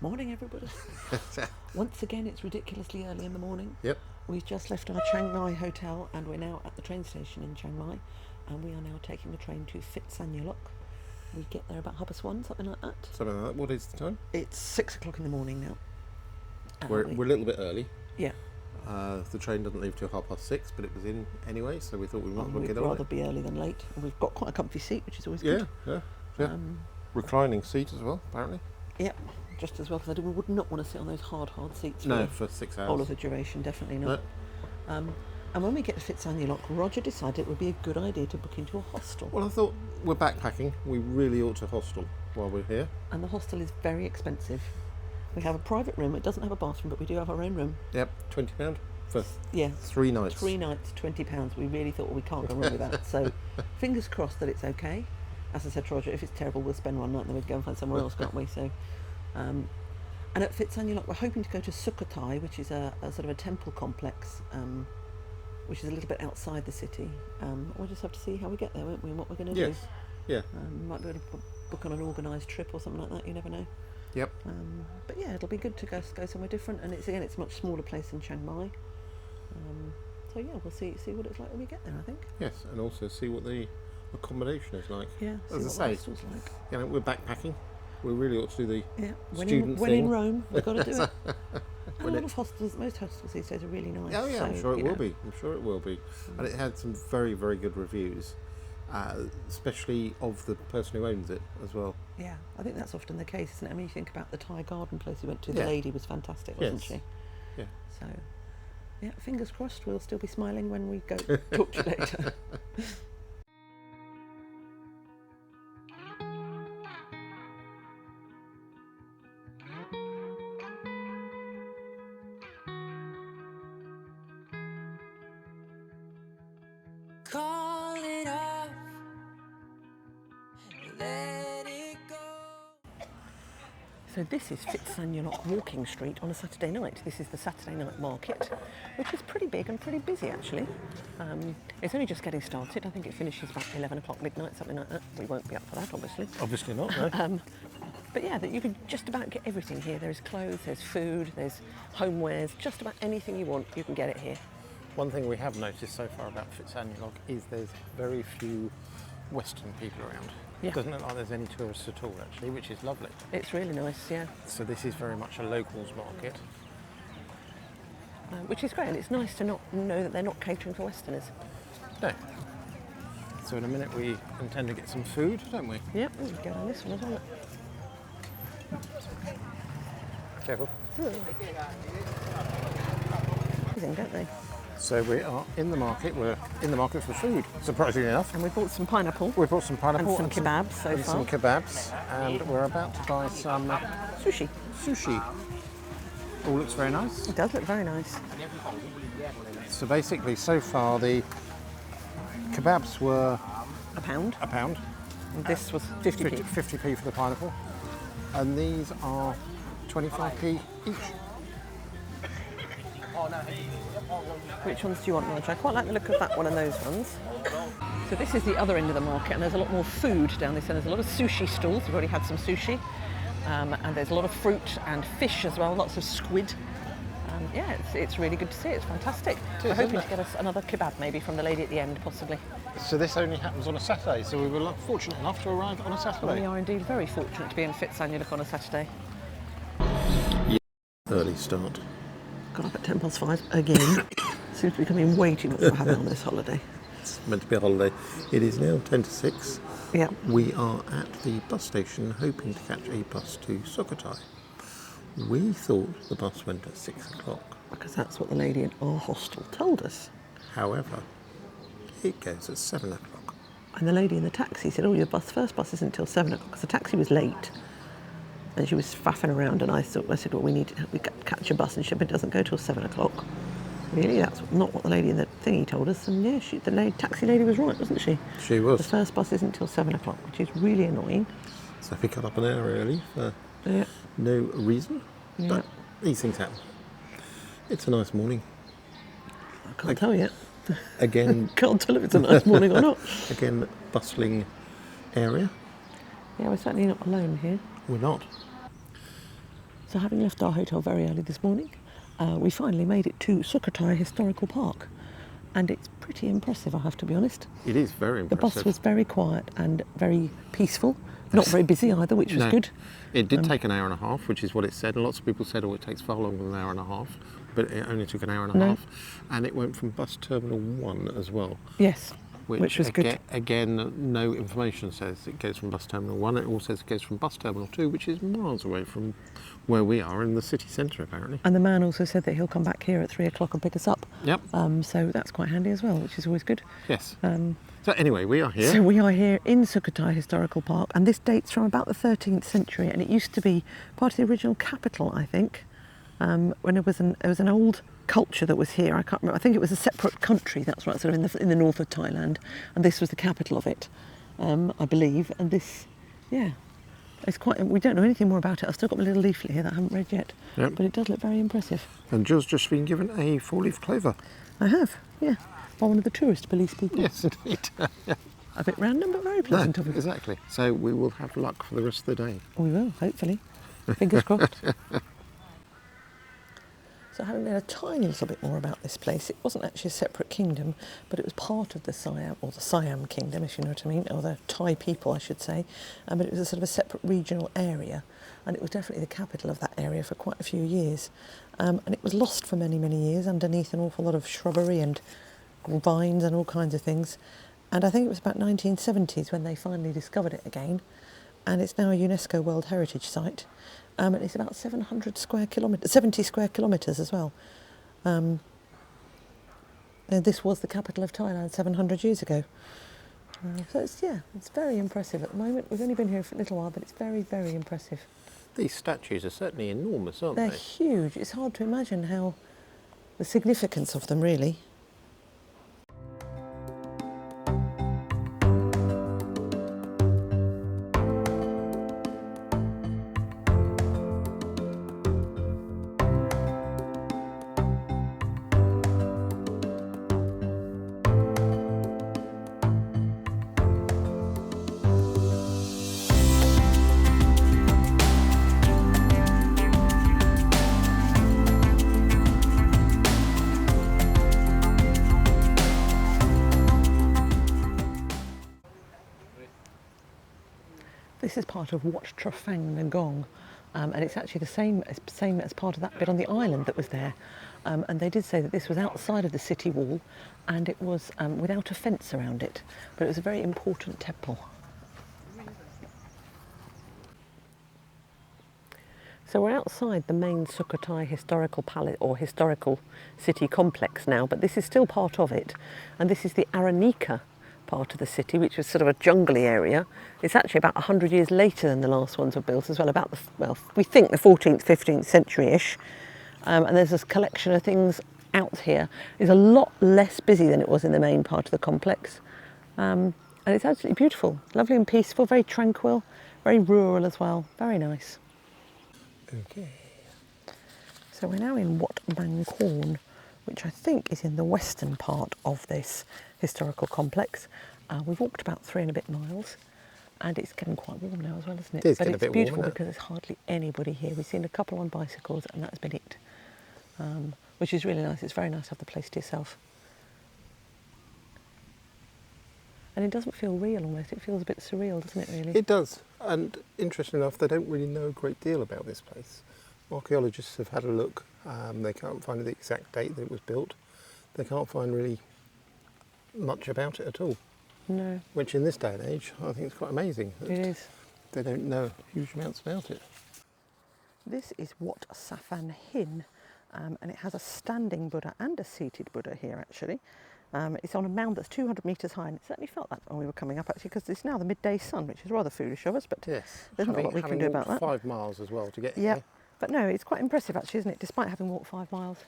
Morning, everybody. Once again, it's ridiculously early in the morning. Yep. We've just left our Chiang Mai hotel and we're now at the train station in Chiang Mai, and we are now taking the train to Phitsanulok. We get there about 1:30, something like that. Something like that. What is the time? It's 6 o'clock in the morning now. We're a little bit early. Yeah. The train doesn't leave till 6:30, but it was in anyway, so we thought we might as well get on We'd rather be early than late. And we've got quite a comfy seat, which is always good. Yeah. Reclining seat as well, apparently. Yeah, just as well, because I would not want to sit on those hard seats for 6 hours. All of the duration, definitely not. No. And when we get to Phitsanulok, Roger decided it would be a good idea to book into a hostel. Well, I thought we're backpacking. We really ought to hostel while we're here. And the hostel is very expensive. We have a private room. It doesn't have a bathroom, but we do have our own room. Yep, £20 for 3 nights. 3 nights, £20. We really thought, well, we can't go wrong with that. So fingers crossed that it's okay. As I said to Roger, if it's terrible, we'll spend one night and then we'll go and find somewhere else, can't we? So, and at Phitsanulok, we're hoping to go to Sukhothai, which is a sort of a temple complex, which is a little bit outside the city. We'll just have to see how we get there, won't we, and what we're going to do. Yeah. Might be able to book on an organised trip or something like that, you never know. Yep. But yeah, it'll be good to go somewhere different, and it's a much smaller place than Chiang Mai. So yeah, we'll see what it's like when we get there, I think. Yes, and also see what the accommodation is like. Yeah, as I say, like. We're backpacking. We really ought to do the student when thing. in Rome, we've got to do it. And a lot of hostels, most hostels these days are really nice. Oh yeah, so, I'm sure it will be. I'm sure it will be. And it had some very, very good reviews, especially of the person who owns it as well. Yeah, I think that's often the case, isn't it? I mean, you think about the Thai garden place we went to. The lady was fantastic, wasn't she? Yeah. So, yeah, fingers crossed. We'll still be smiling when we go. Talk to you later. Call it off, let it go. So this is Phitsanulok Walking Street on a Saturday night. This is the Saturday night market, which is pretty big and pretty busy actually. It's only just getting started. I think it finishes about 11 o'clock midnight, something like that. We won't be up for that, obviously. Obviously not, no. But yeah, that you can just about get everything here. There's clothes, there's food, there's homewares, just about anything you want, you can get it here. One thing we have noticed so far about Phitsanulok is there's very few Western people around. Yeah. It doesn't look like there's any tourists at all, actually, which is lovely. It's really nice, yeah. So this is very much a locals market. Which is great, and it's nice to not know that they're not catering for Westerners. No. So in a minute we intend to get some food, don't we? Yep, we'll go down this one as well. Careful. Amazing, don't they? So we are in the market. We're in the market for food, surprisingly enough. And we bought some pineapple. We bought some pineapple and some kebabs so and far. some kebabs, and we're about to buy some Sushi. sushi. All looks very nice. It does look very nice. So basically, so far the kebabs were A pound. £1. And this was 50p. 50p for the pineapple, and these are 25p each. Which ones do you want, Roger? I quite like the look of that one and those ones. So this is the other end of the market, and there's a lot more food down this end. There's a lot of sushi stalls. We've already had some sushi. And there's a lot of fruit and fish as well, lots of squid. Yeah, it's really good to see. It's fantastic. We're hoping to get us another kebab maybe from the lady at the end, possibly. So this only happens on a Saturday, so we were fortunate enough to arrive on a Saturday. We are indeed very fortunate to be in Phitsanulok on a Saturday. Yeah. Early start. Got up at 5:10 again. Seems to be becoming way too much for having on this holiday. It's meant to be a holiday. It is now 5:50. Yeah. We are at the bus station hoping to catch a bus to Sukhothai. We thought the bus went at 6 o'clock. Because that's what the lady in our hostel told us. However, it goes at 7 o'clock. And the lady in the taxi said, oh, your first bus isn't until 7 o'clock. Because the taxi was late. And she was faffing around, and I said, well, we catch a bus, and she said, but it doesn't go till 7 o'clock. Really? That's not what the lady in the thingy told us. And yeah, the taxi lady was right, wasn't she? She was. The first bus isn't till 7 o'clock, which is really annoying. So we got up an hour early for no reason. Yeah. But these things happen. It's a nice morning. I can't tell yet. Again. Can't tell if it's a nice morning or not. Again, bustling area. Yeah, we're certainly not alone here. We're not. So having left our hotel very early this morning, we finally made it to Sukhothai Historical Park. And it's pretty impressive, I have to be honest. It is very The impressive. bus was very quiet and very peaceful. Not very busy either, which was No. good. It did take an hour and a half, which is what it said. And lots of people said, oh, it takes far longer than an hour and a half. But it only took an hour and a No. half. And it went from bus terminal 1 as well. Yes, which was good. Again, no information says it goes from bus terminal 1. It all says it goes from bus terminal 2, which is miles away from where we are in the city centre, apparently. And the man also said that he'll come back here at 3 o'clock and pick us up. Yep. So that's quite handy as well, which is always good. Yes. So anyway, we are here. So we are here in Sukhothai Historical Park, and this dates from about the 13th century, and it used to be part of the original capital, I think, when it was an old culture that was here. I can't remember. I think it was a separate country. That's right, sort of in the north of Thailand, and this was the capital of it, I believe. And this, yeah, it's quite. We don't know anything more about it. I've still got my little leaflet here that I haven't read yet, Yep. but it does look very impressive. And Jill's just been given a 4-leaf clover. I have, yeah, by one of the tourist police people. Yes, indeed. A bit random, but very pleasant of it. Exactly. So we will have luck for the rest of the day. We will, hopefully. Fingers crossed. So having learned a tiny little bit more about this place, it wasn't actually a separate kingdom, but it was part of the Siam, or the Siam kingdom, if you know what I mean, or the Thai people, I should say. But it was a sort of a separate regional area, and it was definitely the capital of that area for quite a few years. And it was lost for many, many years underneath an awful lot of shrubbery and vines and all kinds of things. And I think it was about 1970s when they finally discovered it again. And it's now a UNESCO World Heritage Site. And it's about 70 square kilometres as well. And this was the capital of Thailand 700 years ago. So it's very impressive at the moment. We've only been here for a little while, but it's very, very impressive. These statues are certainly enormous, aren't They're they? huge. It's hard to imagine how the significance of them, really. This is part of Wat Trafang Nagong, and it's actually the same as part of that bit on the island that was there. And they did say that this was outside of the city wall, and it was without a fence around it, but it was a very important temple. So we're outside the main Sukhothai historical palace or historical city complex now, but this is still part of it, and this is the Aranika part of the city, which was sort of a jungly area. It's actually about 100 years later than the last ones were built as well, we think the 14th, 15th century-ish. And there's this collection of things out here. It's a lot less busy than it was in the main part of the complex. And it's absolutely beautiful, lovely and peaceful, very tranquil, very rural as well, very nice. Okay. So we're now in Wat Bangkorn, which I think is in the western part of this historical complex. We've walked about 3 and a bit miles, and it's getting quite warm now as well, isn't it? It is but getting a it's bit beautiful warmer. because there's hardly anybody here. We've seen a couple on bicycles, and that's been it, which is really nice. It's very nice to have the place to yourself. And it doesn't feel real almost. It feels a bit surreal, doesn't it, really? It does. And interesting enough, they don't really know a great deal about this place. Archaeologists have had a look. They can't find the exact date that it was built. They can't find really much about it at all. No. Which in this day and age, I think is quite amazing. It is. They don't know huge amounts about it. This is Wat Safan Hin, and it has a standing Buddha and a seated Buddha here, actually. It's on a mound that's 200 metres high, and it certainly felt that when we were coming up, actually, because it's now the midday sun, which is rather foolish of us, but Yes. there's not a lot we can do about that. 5 miles as well to get Yeah, here. but no, it's quite impressive, actually, isn't it, despite having walked 5 miles?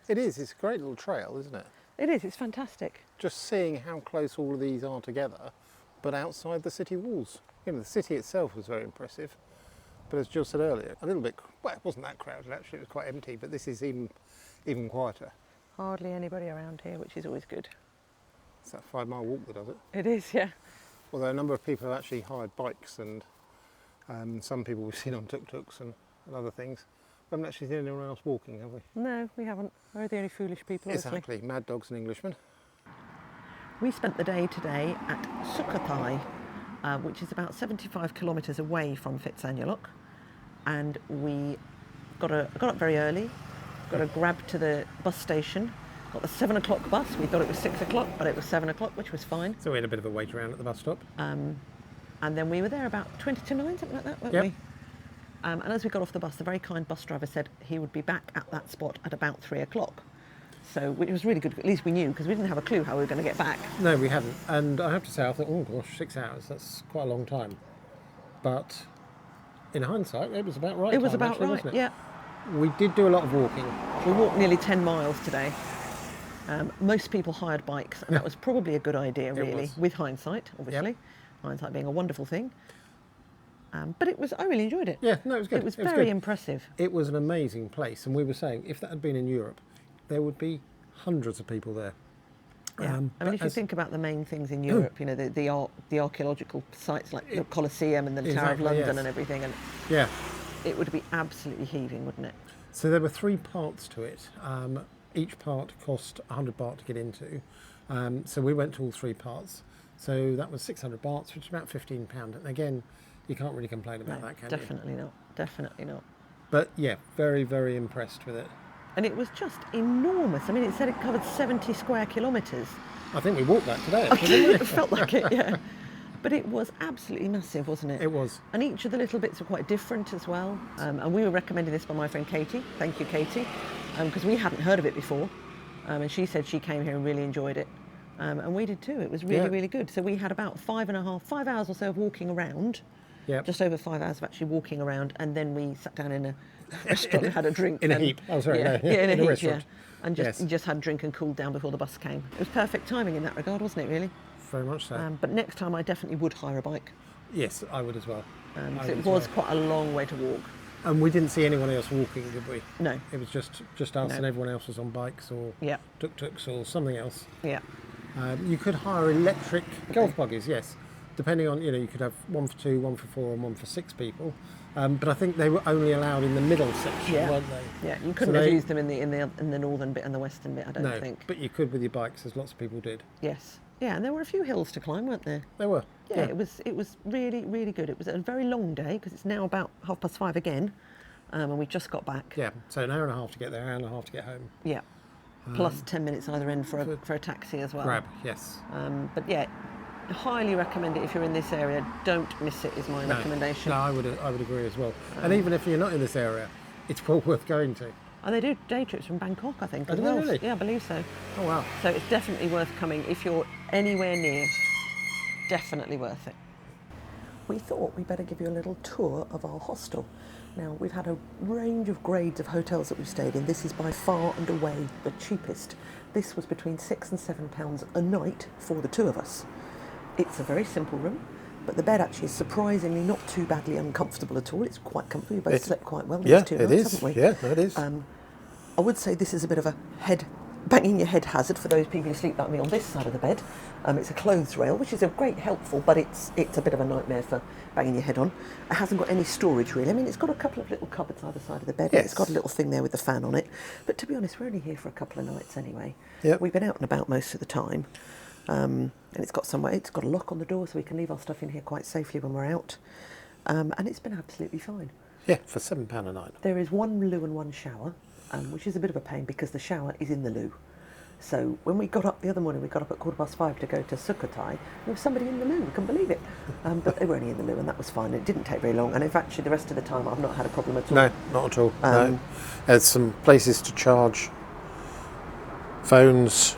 It is. It's a great little trail, isn't it? It is, it's fantastic. Just seeing how close all of these are together, but outside the city walls. You know, the city itself was very impressive, but as Jill said earlier, a little bit, well, it wasn't that crowded actually, it was quite empty, but this is even quieter. Hardly anybody around here, which is always good. It's that 5 mile walk that does it. It is, yeah. Although a number of people have actually hired bikes, and some people we've seen on tuk-tuks and other things. We haven't actually seen anyone else walking, have we? No, we haven't. We're the only foolish people, obviously. Exactly, mad dogs and Englishmen. We spent the day today at Sukhothai, which is about 75 kilometres away from Phitsanulok, and we got up very early, got a grab to the bus station, got the 7 o'clock bus. We thought it was 6 o'clock, but it was 7 o'clock, which was fine. So we had a bit of a wait around at the bus stop. And then we were there about 20 to 9, something like that, weren't Yep. we? And as we got off the bus, the very kind bus driver said he would be back at that spot at about 3 o'clock. So, which was really good. At least we knew, because we didn't have a clue how we were going to get back. No, we hadn't. And I have to say, I thought, oh gosh, 6 hours, that's quite a long time. But in hindsight, it was about right. It was time, about actually, right, wasn't it? yeah. We did do a lot of walking. We walked nearly 10 miles today. Most people hired bikes, and that was probably a good idea, really, was. with hindsight, obviously. Hindsight being a wonderful thing. But I really enjoyed it. Yeah, no, it was good. It was good. very impressive. It was an amazing place, and we were saying, if that had been in Europe, there would be hundreds of people there. Yeah. I but mean, if you as- think about the main things in Europe, you know, the archaeological sites like the Colosseum and the Tower of Exactly, London yes. and everything, and Yeah. it would be absolutely heaving, wouldn't it? So there were 3 parts to it. Each part cost 100 baht to get into. So we went to all 3 parts. So that was 600 bahts, which is about £15. And again, you can't really complain about that, can you? Definitely not. Definitely not. But yeah, very, very impressed with it. And it was just enormous. I mean, it said it covered 70 square kilometres. I think we walked that today, actually, didn't we? It felt like it, yeah. But it was absolutely massive, wasn't it? It was. And each of the little bits were quite different as well. And we were recommended this by my friend Katie. Thank you, Katie. Because we hadn't heard of it before. And she said she came here and really enjoyed it. And we did too. It was really, Yeah. really good. So we had about 5 hours or so of walking around. Yep. Just over 5 hours of actually walking around. And then we sat down in a restaurant and had a drink. In a and- heap. Oh, sorry, Yeah, no, yeah, in a heap, restaurant. yeah. And Yes. just had a drink and cooled down before the bus came. It was perfect timing in that regard, wasn't it, really? Very much so. But next time I definitely would hire a bike. Yes, I would as well. I 'Cause would it as was well. quite a long way to walk. And we didn't see anyone else walking, did we? No. It was just us, No. and everyone else was on bikes or Yeah. tuk-tuks or something else. Yeah. You could hire electric golf buggies, yes. Depending on, you could have one for 2, one for 4, and one for 6 people. But I think they were only allowed in the middle section, Yeah. weren't they? Yeah. You couldn't So have they- used them in the northern bit and the western bit, I don't No, think. but you could with your bikes, as lots of people did. Yes. Yeah, and there were a few hills to climb, weren't there? They were. Yeah, it was really, really good. It was a very long day because it's now about 5:30 again, and we just got back. Yeah, so an hour and a half to get there, an hour and a half to get home. Yeah. Plus 10 minutes either end for a taxi as well. Grab, yes. But yeah, highly recommend it if you're in this area. Don't miss it is my recommendation. No, I would agree as well. And even if you're not in this area, it's well worth going to. And they do day trips from Bangkok, I think, Oh, as do they well. really? Yeah, I believe so. Oh, wow. So it's definitely worth coming if you're anywhere near. Definitely worth it. We thought we'd better give you a little tour of our hostel. Now, we've had a range of grades of hotels that we've stayed in. This is by far and away the cheapest. This was between £6 and £7 a night for the 2 of us. It's a very simple room, but the bed actually is surprisingly not too badly uncomfortable at all. It's quite comfy. We both slept quite well these 2 nights, haven't we? Yeah, it is. I would say this is a bit of a banging your head hazard for those people who sleep like me on this side of the bed. It's a clothes rail, which is a great helpful, but it's a bit of a nightmare for banging your head on. It hasn't got any storage really. I mean, it's got a couple of little cupboards either side of the bed. Yes. It's got a little thing there with the fan on it. But to be honest, we're only here for a couple of nights anyway. Yep. We've been out and about most of the time. And it's got a lock on the door so we can leave our stuff in here quite safely when we're out. And it's been absolutely fine. Yeah, for £7 a night. There is one loo and one shower, which is a bit of a pain because the shower is in the loo. So when we got up the other morning, we got up at 5:15 to go to Sukhothai. There was somebody in the loo. We couldn't believe it. But they were only in the loo, and that was fine. It didn't take very long. And in fact, the rest of the time, I've not had a problem at all. No, not at all. No. There's some places to charge phones,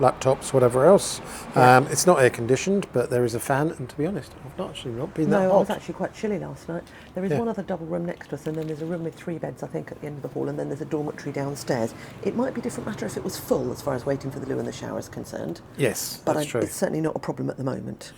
laptops, whatever else. It's not air conditioned, but there is a fan. And to be honest, I've not been that No, hot. I was actually quite chilly last night. There is Yeah. one other double room next to us, and then there's a room with 3 beds, I think, at the end of the hall, and then there's a dormitory downstairs. It might be a different matter if it was full, as far as waiting for the loo and the shower is concerned. Yes, But that's true. it's certainly not a problem at the moment.